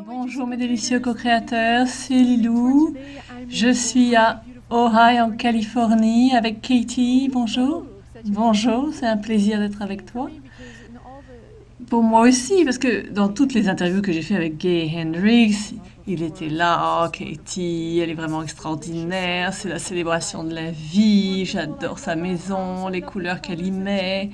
Bonjour mes délicieux co-créateurs, c'est Lilou. Je suis à Ojai en Californie avec Katie. Bonjour. Bonjour, c'est un plaisir d'être avec toi. Pour moi aussi, parce que dans toutes les interviews que j'ai fait avec Gay Hendricks, il était là. Oh, Katie, elle est vraiment extraordinaire. C'est la célébration de la vie. J'adore sa maison, les couleurs qu'elle y met.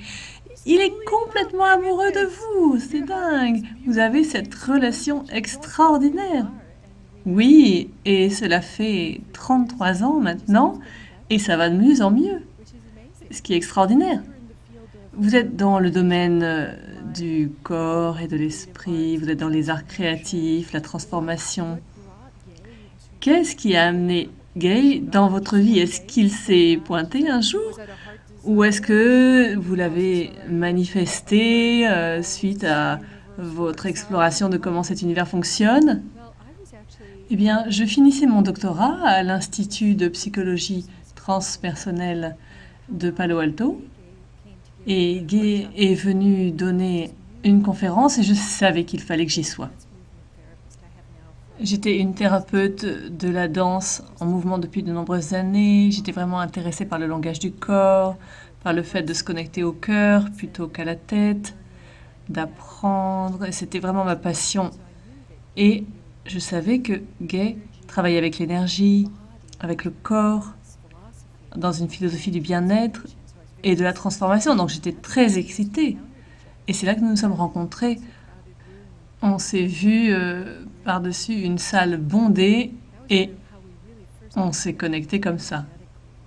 Il est complètement amoureux de vous, c'est dingue. Vous avez cette relation extraordinaire. Oui, et cela fait 33 ans maintenant, et ça va de mieux en mieux, ce qui est extraordinaire. Vous êtes dans le domaine du corps et de l'esprit, vous êtes dans les arts créatifs, la transformation. Qu'est-ce qui a amené Gay dans votre vie? Est-ce qu'il s'est pointé un jour? Ou est-ce que vous l'avez manifesté suite à votre exploration de comment cet univers fonctionne? Eh bien, je finissais mon doctorat à l'Institut de psychologie transpersonnelle de Palo Alto et Gay est venu donner une conférence et je savais qu'il fallait que j'y sois. J'étais une thérapeute de la danse en mouvement depuis de nombreuses années. J'étais vraiment intéressée par le langage du corps, par le fait de se connecter au cœur plutôt qu'à la tête, d'apprendre. Et c'était vraiment ma passion. Et je savais que Gay travaillait avec l'énergie, avec le corps, dans une philosophie du bien-être et de la transformation. Donc j'étais très excitée. Et c'est là que nous nous sommes rencontrés. On s'est vus par-dessus une salle bondée et on s'est connecté comme ça.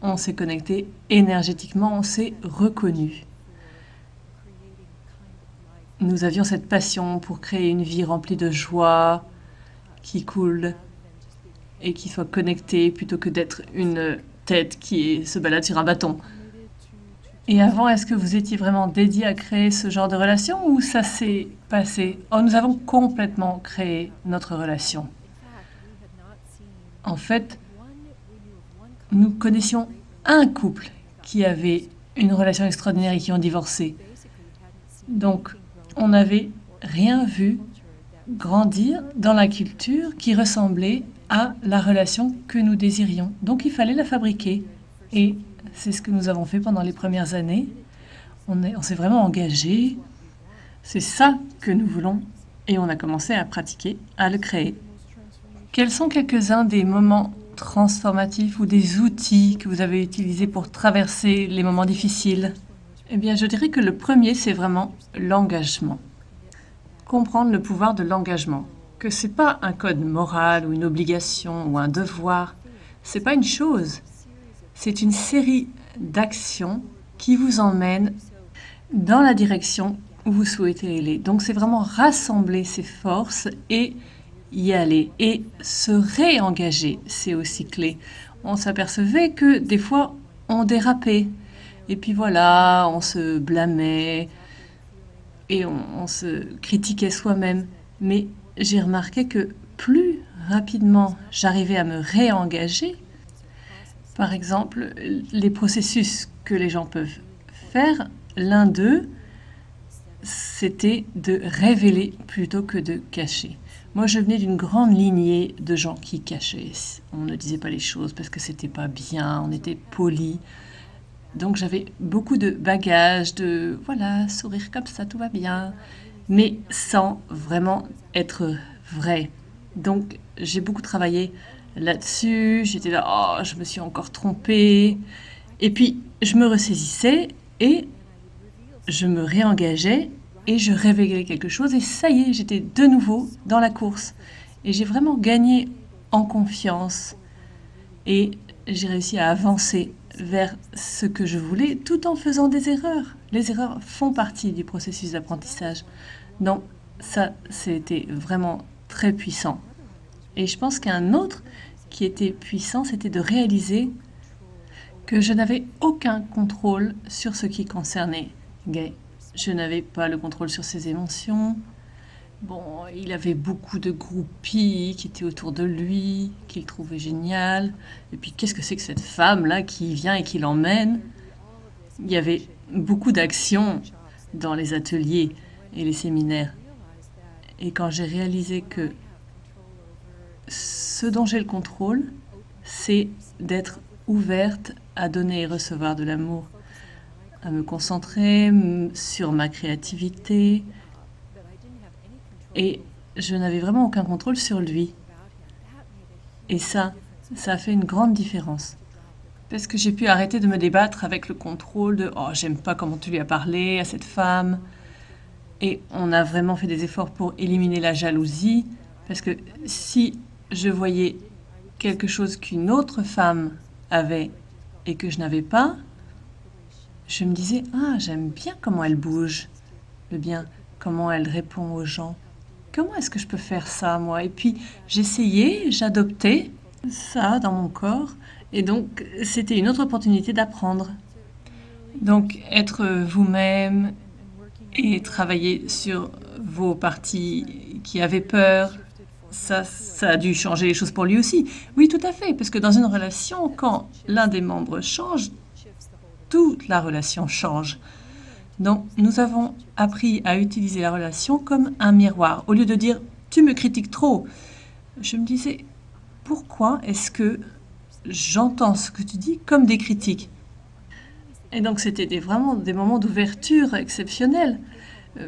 On s'est connecté énergétiquement, on s'est reconnus. Nous avions cette passion pour créer une vie remplie de joie, qui coule et qui soit connectée plutôt que d'être une tête qui se balade sur un bâton. Et avant, est-ce que vous étiez vraiment dédié à créer ce genre de relation ou ça s'est passé? Oh, nous avons complètement créé notre relation. En fait, nous connaissions un couple qui avait une relation extraordinaire et qui ont divorcé. Donc, on n'avait rien vu grandir dans la culture qui ressemblait à la relation que nous désirions. Donc, il fallait la fabriquer. Et c'est ce que nous avons fait pendant les premières années. On s'est vraiment engagé. C'est ça que nous voulons. Et on a commencé à pratiquer, à le créer. Quels sont quelques-uns des moments transformatifs ou des outils que vous avez utilisés pour traverser les moments difficiles? Eh bien, je dirais que le premier, c'est vraiment l'engagement. Comprendre le pouvoir de l'engagement. Que ce n'est pas un code moral ou une obligation ou un devoir. Ce n'est pas une chose. C'est une série d'actions qui vous emmènent dans la direction où vous souhaitez aller. Donc, c'est vraiment rassembler ses forces et y aller. Et se réengager, c'est aussi clé. On s'apercevait que des fois, on dérapait. Et puis voilà, on se blâmait et on se critiquait soi-même. Mais j'ai remarqué que plus rapidement j'arrivais à me réengager, par exemple, les processus que les gens peuvent faire, l'un d'eux, c'était de révéler plutôt que de cacher. Moi, je venais d'une grande lignée de gens qui cachaient. On ne disait pas les choses parce que c'était pas bien, on était poli. Donc, j'avais beaucoup de bagages, de voilà, sourire comme ça, tout va bien, mais sans vraiment être vrai. Donc, j'ai beaucoup travaillé là-dessus, j'étais là, oh, je me suis encore trompée. Et puis, je me ressaisissais et je me réengageais et je révélais quelque chose. Et ça y est, j'étais de nouveau dans la course. Et j'ai vraiment gagné en confiance. Et j'ai réussi à avancer vers ce que je voulais tout en faisant des erreurs. Les erreurs font partie du processus d'apprentissage. Donc, ça, c'était vraiment très puissant. Et je pense qu'un autre qui était puissant, c'était de réaliser que je n'avais aucun contrôle sur ce qui concernait Gay. Je n'avais pas le contrôle sur ses émotions. Bon, il avait beaucoup de groupies qui étaient autour de lui, qu'il trouvait génial. Et puis, qu'est-ce que c'est que cette femme-là qui vient et qui l'emmène? Il y avait beaucoup d'actions dans les ateliers et les séminaires. Et quand j'ai réalisé que ce dont j'ai le contrôle, c'est d'être ouverte à donner et recevoir de l'amour, à me concentrer sur ma créativité. Et je n'avais vraiment aucun contrôle sur lui. Et ça a fait une grande différence. Parce que j'ai pu arrêter de me débattre avec le contrôle de « Oh, j'aime pas comment tu lui as parlé à cette femme ». Et on a vraiment fait des efforts pour éliminer la jalousie. Parce que si je voyais quelque chose qu'une autre femme avait et que je n'avais pas, je me disais « Ah, j'aime bien comment elle bouge, bien comment elle répond aux gens. Comment est-ce que je peux faire ça, moi ?» Et puis j'essayais, j'adoptais ça dans mon corps. Et donc, c'était une autre opportunité d'apprendre. Donc, être vous-même et travailler sur vos parties qui avaient peur, ça a dû changer les choses pour lui aussi. Oui, tout à fait, parce que dans une relation, quand l'un des membres change, toute la relation change. Donc, nous avons appris à utiliser la relation comme un miroir. Au lieu de dire « tu me critiques trop », je me disais « pourquoi est-ce que j'entends ce que tu dis comme des critiques ?» Et donc, c'était vraiment des moments d'ouverture exceptionnels.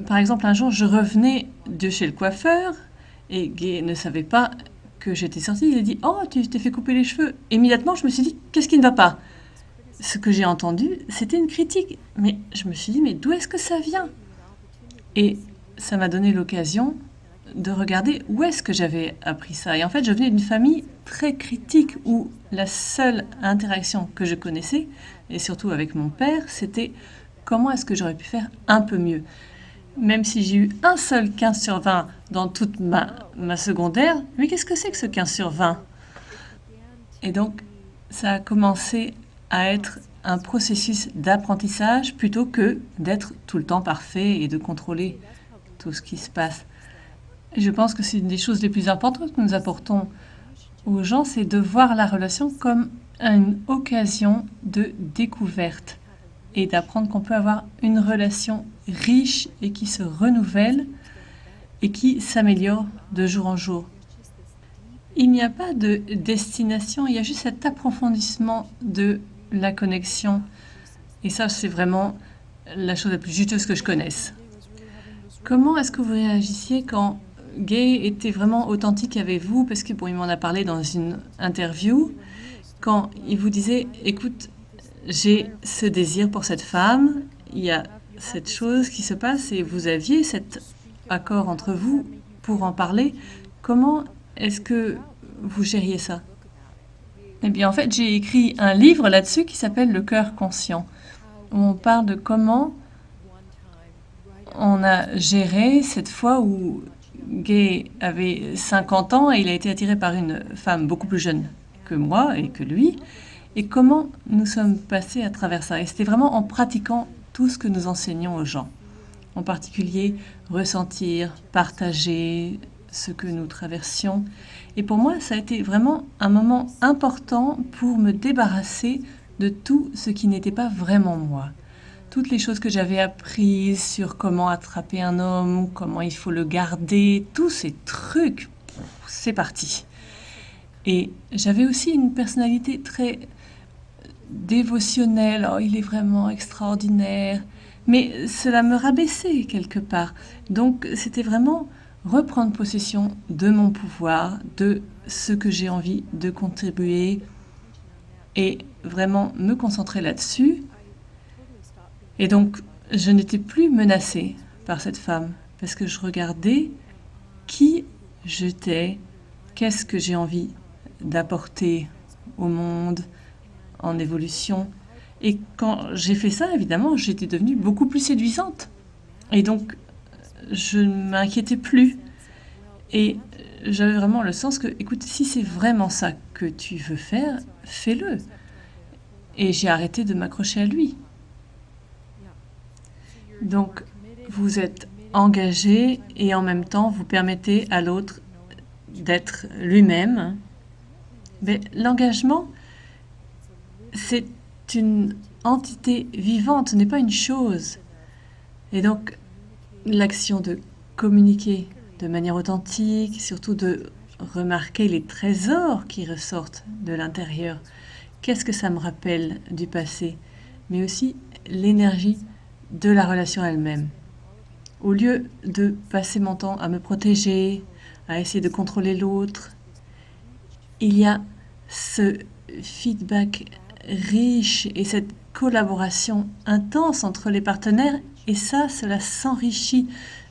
Par exemple, un jour, je revenais de chez le coiffeur et Gay ne savait pas que j'étais sortie. Il a dit « Oh, tu t'es fait couper les cheveux ». Immédiatement, je me suis dit « Qu'est-ce qui ne va pas ?» Ce que j'ai entendu, c'était une critique. Mais je me suis dit « Mais d'où est-ce que ça vient ?» Et ça m'a donné l'occasion de regarder où est-ce que j'avais appris ça. Et en fait, je venais d'une famille très critique où la seule interaction que je connaissais, et surtout avec mon père, c'était comment est-ce que j'aurais pu faire un peu mieux. Même si j'ai eu un seul 15 sur 20 dans toute ma secondaire, mais qu'est-ce que c'est que ce 15 sur 20 ? Et donc, ça a commencé à être un processus d'apprentissage plutôt que d'être tout le temps parfait et de contrôler tout ce qui se passe. Je pense que c'est une des choses les plus importantes que nous apportons aux gens, c'est de voir la relation comme une occasion de découverte et d'apprendre qu'on peut avoir une relation riche et qui se renouvelle et qui s'améliore de jour en jour. Il n'y a pas de destination, il y a juste cet approfondissement de la connexion. Et ça, c'est vraiment la chose la plus juteuse que je connaisse. Comment est-ce que vous réagissiez quand Gay était vraiment authentique avec vous? Parce que bon, il m'en a parlé dans une interview. Quand il vous disait, écoute, j'ai ce désir pour cette femme, il y a cette chose qui se passe et vous aviez cet accord entre vous pour en parler. Comment est-ce que vous gériez ça? Eh bien, en fait, j'ai écrit un livre là-dessus qui s'appelle « Le cœur conscient », où on parle de comment on a géré cette fois où Gay avait 50 ans et il a été attiré par une femme beaucoup plus jeune que moi et que lui, et comment nous sommes passés à travers ça. Et c'était vraiment en pratiquant tout ce que nous enseignons aux gens. En particulier, ressentir, partager ce que nous traversions. Et pour moi, ça a été vraiment un moment important pour me débarrasser de tout ce qui n'était pas vraiment moi. Toutes les choses que j'avais apprises sur comment attraper un homme, comment il faut le garder, tous ces trucs, c'est parti. Et j'avais aussi une personnalité très dévotionnelle. Oh, il est vraiment extraordinaire. Mais cela me rabaissait quelque part. Donc, c'était vraiment reprendre possession de mon pouvoir, de ce que j'ai envie de contribuer et vraiment me concentrer là-dessus. Et donc, je n'étais plus menacée par cette femme parce que je regardais qui j'étais, qu'est-ce que j'ai envie d'apporter au monde en évolution. Et quand j'ai fait ça, évidemment, j'étais devenue beaucoup plus séduisante. Et donc, je ne m'inquiétais plus. Et j'avais vraiment le sens que, écoute, si c'est vraiment ça que tu veux faire, fais-le. Et j'ai arrêté de m'accrocher à lui. Donc, vous êtes engagé et en même temps, vous permettez à l'autre d'être lui-même. Mais l'engagement, c'est une entité vivante, ce n'est pas une chose. Et donc, l'action de communiquer de manière authentique, surtout de remarquer les trésors qui ressortent de l'intérieur. Qu'est-ce que ça me rappelle du passé? Mais aussi l'énergie de la relation elle-même. Au lieu de passer mon temps à me protéger, à essayer de contrôler l'autre, il y a ce feedback riche et cette collaboration intense entre les partenaires, et ça, cela s'enrichit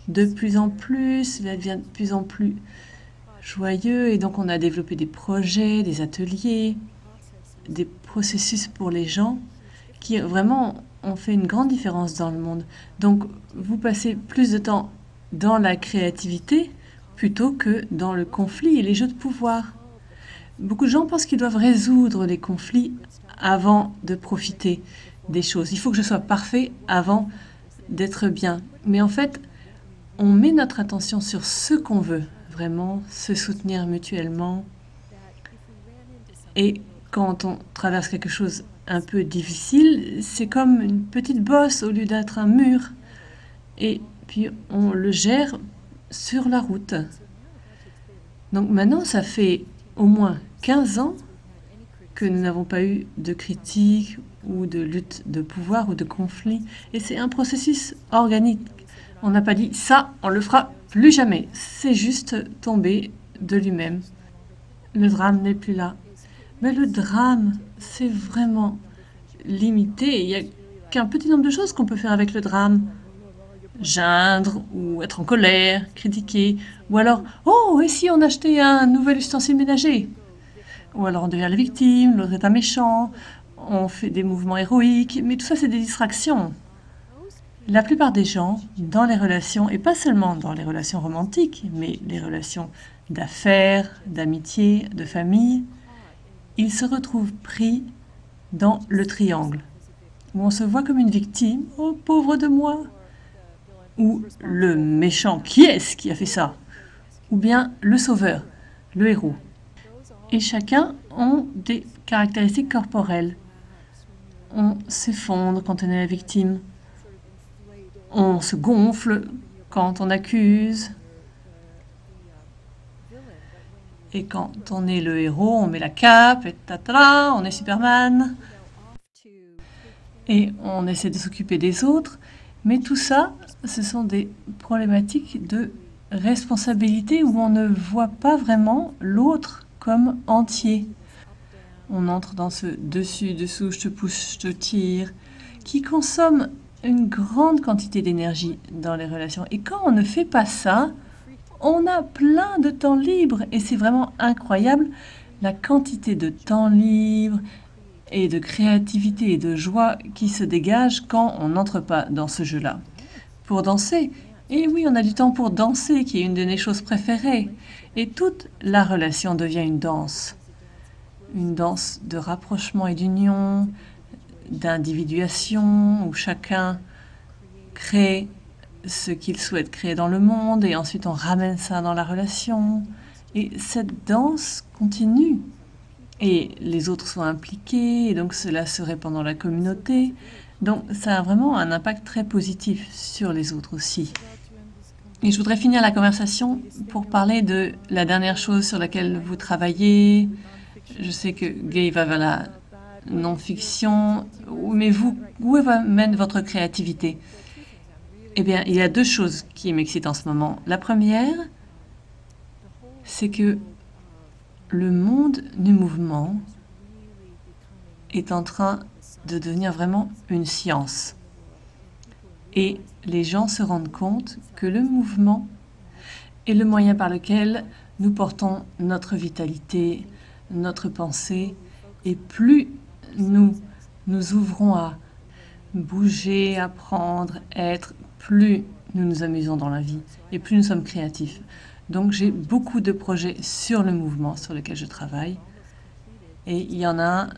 de plus en plus, cela devient de plus en plus joyeux, et donc on a développé des projets, des ateliers, des processus pour les gens qui vraiment ont fait une grande différence dans le monde. Donc vous passez plus de temps dans la créativité plutôt que dans le conflit et les jeux de pouvoir. Beaucoup de gens pensent qu'ils doivent résoudre les conflits avant de profiter des choses. Il faut que je sois parfait avant d'être bien. Mais en fait, on met notre attention sur ce qu'on veut, vraiment se soutenir mutuellement. Et quand on traverse quelque chose un peu difficile, c'est comme une petite bosse au lieu d'être un mur. Et puis on le gère sur la route. Donc maintenant, ça fait au moins 15 ans que nous n'avons pas eu de critique ou de lutte de pouvoir ou de conflit. Et c'est un processus organique. On n'a pas dit ça, on le fera plus jamais. C'est juste tombé de lui-même. Le drame n'est plus là. Mais le drame, c'est vraiment limité. Il n'y a qu'un petit nombre de choses qu'on peut faire avec le drame. Geindre ou être en colère, critiquer. Ou alors, oh, et si on achetait un nouvel ustensile ménager? Ou alors on devient la victime, l'autre est un méchant, on fait des mouvements héroïques. Mais tout ça, c'est des distractions. La plupart des gens, dans les relations, et pas seulement dans les relations romantiques, mais les relations d'affaires, d'amitié, de famille, ils se retrouvent pris dans le triangle, où on se voit comme une victime, « Oh, pauvre de moi !» ou le méchant, « Qui est-ce qui a fait ça ?» ou bien le sauveur, le héros. Et chacun ont des caractéristiques corporelles. On s'effondre quand on est la victime. On se gonfle quand on accuse. Et quand on est le héros, on met la cape, et tata, on est Superman. Et on essaie de s'occuper des autres. Mais tout ça, ce sont des problématiques de responsabilité où on ne voit pas vraiment l'autre comme entier. On entre dans ce dessus-dessous, je te pousse, je te tire, qui consomme une grande quantité d'énergie dans les relations. Et quand on ne fait pas ça, on a plein de temps libre. Et c'est vraiment incroyable la quantité de temps libre et de créativité et de joie qui se dégage quand on n'entre pas dans ce jeu-là. Pour danser, et oui, on a du temps pour danser, qui est une de mes choses préférées. Et toute la relation devient une danse de rapprochement et d'union, d'individuation, où chacun crée ce qu'il souhaite créer dans le monde, et ensuite on ramène ça dans la relation. Et cette danse continue. Et les autres sont impliqués, et donc cela se répand dans la communauté. Donc ça a vraiment un impact très positif sur les autres aussi. Et je voudrais finir la conversation pour parler de la dernière chose sur laquelle vous travaillez. Je sais que Gay va vers la non-fiction, mais vous, où mène votre créativité? Eh bien, il y a deux choses qui m'excitent en ce moment. La première, c'est que le monde du mouvement est en train de devenir vraiment une science. Et les gens se rendent compte que le mouvement est le moyen par lequel nous portons notre vitalité, notre pensée, et plus nous nous ouvrons à bouger, apprendre, être, plus nous nous amusons dans la vie et plus nous sommes créatifs. Donc j'ai beaucoup de projets sur le mouvement sur lesquels je travaille. Et il y en a un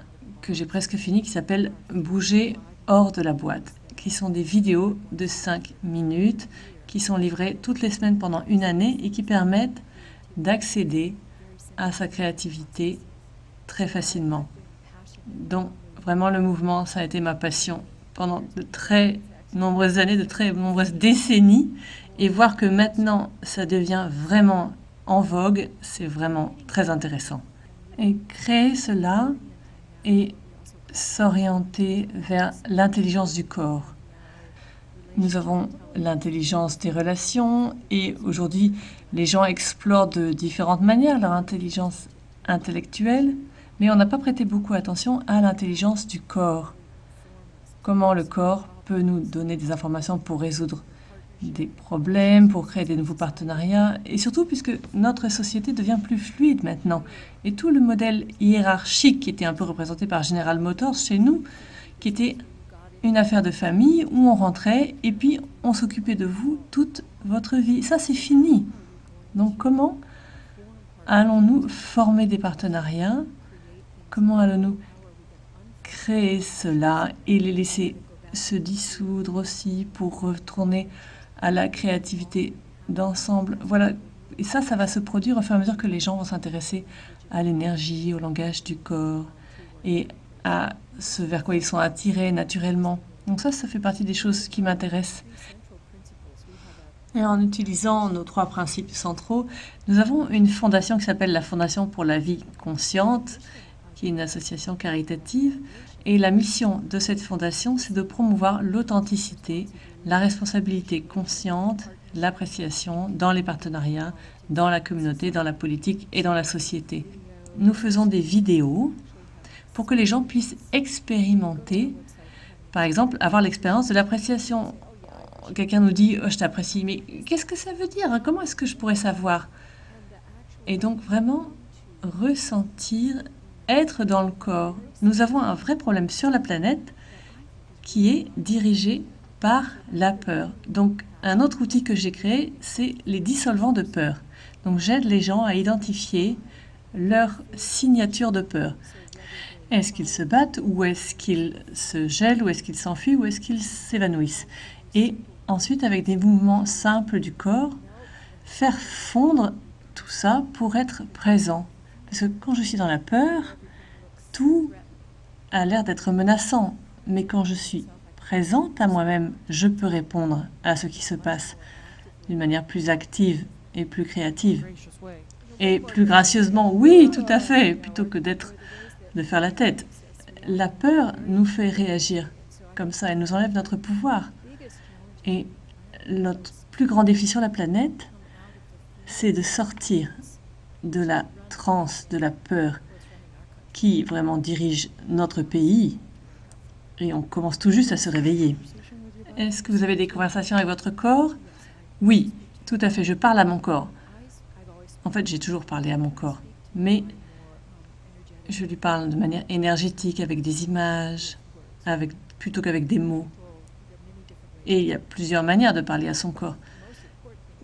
que j'ai presque fini qui s'appelle « Bouger hors de la boîte », qui sont des vidéos de 5 minutes qui sont livrées toutes les semaines pendant une année et qui permettent d'accéder à sa créativité très facilement. Donc vraiment le mouvement, ça a été ma passion pendant de très nombreuses années, de très nombreuses décennies. Et voir que maintenant, ça devient vraiment en vogue, c'est vraiment très intéressant. Et créer cela et s'orienter vers l'intelligence du corps. Nous avons l'intelligence des relations et aujourd'hui, les gens explorent de différentes manières leur intelligence intellectuelle, mais on n'a pas prêté beaucoup attention à l'intelligence du corps. Comment le corps peut nous donner des informations pour résoudre des problèmes, pour créer des nouveaux partenariats, et surtout puisque notre société devient plus fluide maintenant. Et tout le modèle hiérarchique qui était un peu représenté par General Motors chez nous, qui était une affaire de famille où on rentrait et puis on s'occupait de vous toute votre vie. Ça, c'est fini. Donc comment allons-nous former des partenariats? Comment allons-nous créer cela et les laisser se dissoudre aussi pour retourner à la créativité d'ensemble? Voilà. Et ça va se produire au fur et à mesure que les gens vont s'intéresser à l'énergie, au langage du corps et à ce vers quoi ils sont attirés naturellement. Donc ça fait partie des choses qui m'intéressent. Et en utilisant nos 3 principes centraux, nous avons une fondation qui s'appelle la Fondation pour la vie consciente, qui est une association caritative. Et la mission de cette fondation, c'est de promouvoir l'authenticité, la responsabilité consciente, l'appréciation dans les partenariats, dans la communauté, dans la politique et dans la société. Nous faisons des vidéos pour que les gens puissent expérimenter, par exemple, avoir l'expérience de l'appréciation. Quelqu'un nous dit « Oh, je t'apprécie », mais qu'est-ce que ça veut dire? Comment est-ce que je pourrais savoir? Et donc vraiment ressentir, être dans le corps. Nous avons un vrai problème sur la planète qui est dirigé par la peur. Donc un autre outil que j'ai créé, c'est les dissolvants de peur. Donc j'aide les gens à identifier leur signature de peur. Est-ce qu'ils se battent ou est-ce qu'ils se gèlent ou est-ce qu'ils s'enfuient ou est-ce qu'ils s'évanouissent? Et ensuite, avec des mouvements simples du corps, faire fondre tout ça pour être présent. Parce que quand je suis dans la peur, tout a l'air d'être menaçant. Mais quand je suis présente à moi-même, je peux répondre à ce qui se passe d'une manière plus active et plus créative. Et plus gracieusement, oui, tout à fait, plutôt que de faire la tête. La peur nous fait réagir comme ça, elle nous enlève notre pouvoir. Et notre plus grand défi sur la planète, c'est de sortir de la transe, de la peur qui vraiment dirige notre pays. Et on commence tout juste à se réveiller. Est-ce que vous avez des conversations avec votre corps? Oui, tout à fait, je parle à mon corps. En fait, j'ai toujours parlé à mon corps, mais je lui parle de manière énergétique, avec des images, plutôt qu'avec des mots. Et il y a plusieurs manières de parler à son corps.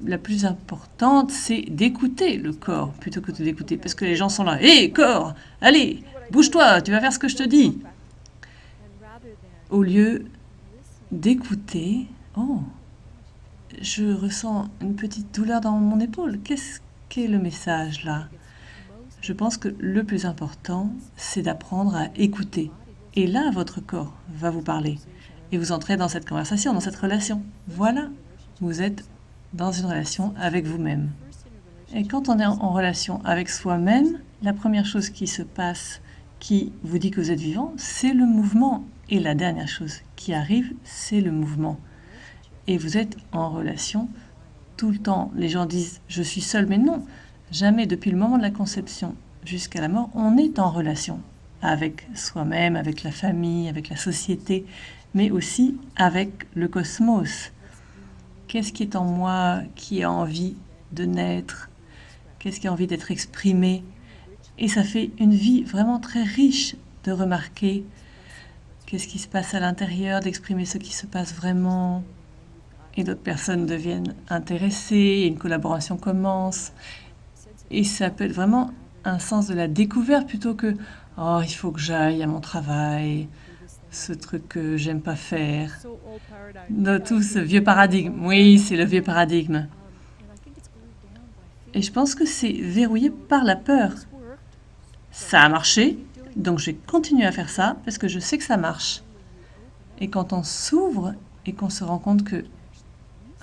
La plus importante, c'est d'écouter le corps, plutôt que de l'écouter. Parce que les gens sont là, « Hé, corps, allez, bouge-toi, tu vas faire ce que je te dis !» Au lieu d'écouter, « Oh, je ressens une petite douleur dans mon épaule. Qu'est-ce qu'est le message là ?» Je pense que le plus important, c'est d'apprendre à écouter. Et là, votre corps va vous parler. Et vous entrez dans cette conversation, dans cette relation. Voilà, vous êtes dans une relation avec vous-même. Et quand on est en relation avec soi-même, la première chose qui se passe, qui vous dit que vous êtes vivant, c'est le mouvement. Et la dernière chose qui arrive, c'est le mouvement. Et vous êtes en relation tout le temps. Les gens disent « je suis seul », mais non. Jamais, depuis le moment de la conception jusqu'à la mort, on est en relation avec soi-même, avec la famille, avec la société, mais aussi avec le cosmos. Qu'est-ce qui est en moi, qui a envie de naître? Qu'est-ce qui a envie d'être exprimé? Et ça fait une vie vraiment très riche de remarquer qu'est-ce qui se passe à l'intérieur, d'exprimer ce qui se passe vraiment. Et d'autres personnes deviennent intéressées, une collaboration commence. Et ça peut être vraiment un sens de la découverte plutôt que « Oh, il faut que j'aille à mon travail, ce truc que j'aime pas faire. » Tout ce vieux paradigme. Oui, c'est le vieux paradigme. Et je pense que c'est verrouillé par la peur. Ça a marché, donc je vais continuer à faire ça parce que je sais que ça marche. Et quand on s'ouvre et qu'on se rend compte que,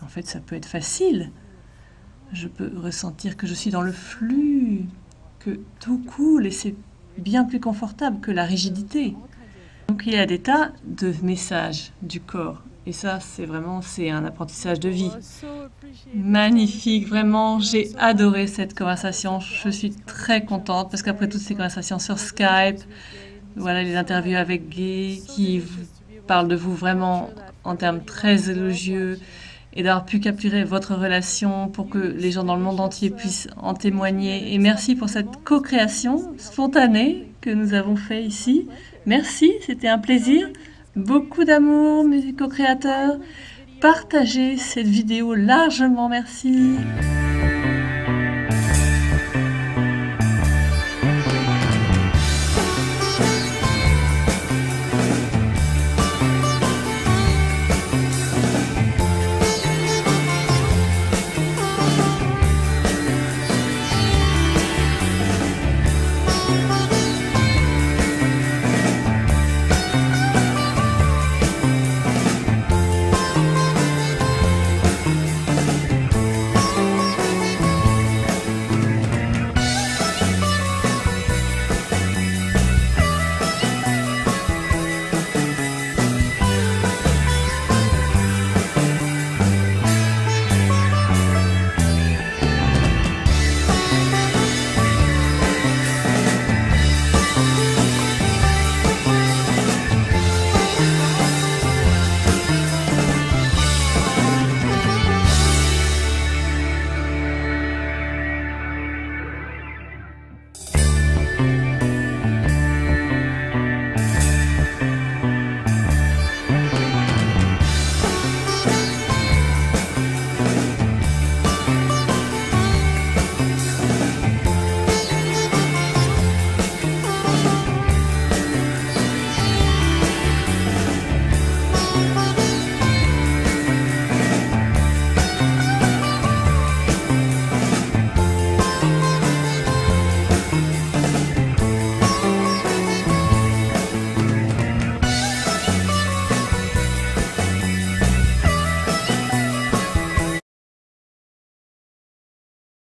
en fait, ça peut être facile, Je peux ressentir que je suis dans le flux, que tout coule et c'est bien plus confortable que la rigidité. Donc il y a des tas de messages du corps. Et ça, c'est un apprentissage de vie. Magnifique, vraiment, j'ai adoré cette conversation. Je suis très contente parce qu'après toutes ces conversations sur Skype, voilà les interviews avec Gay qui parlent de vous vraiment en termes très élogieux et d'avoir pu capturer votre relation pour que les gens dans le monde entier puissent en témoigner. Et merci pour cette co-création spontanée que nous avons fait ici. Merci, c'était un plaisir. Beaucoup d'amour, mes co-créateurs. Partagez cette vidéo largement, merci.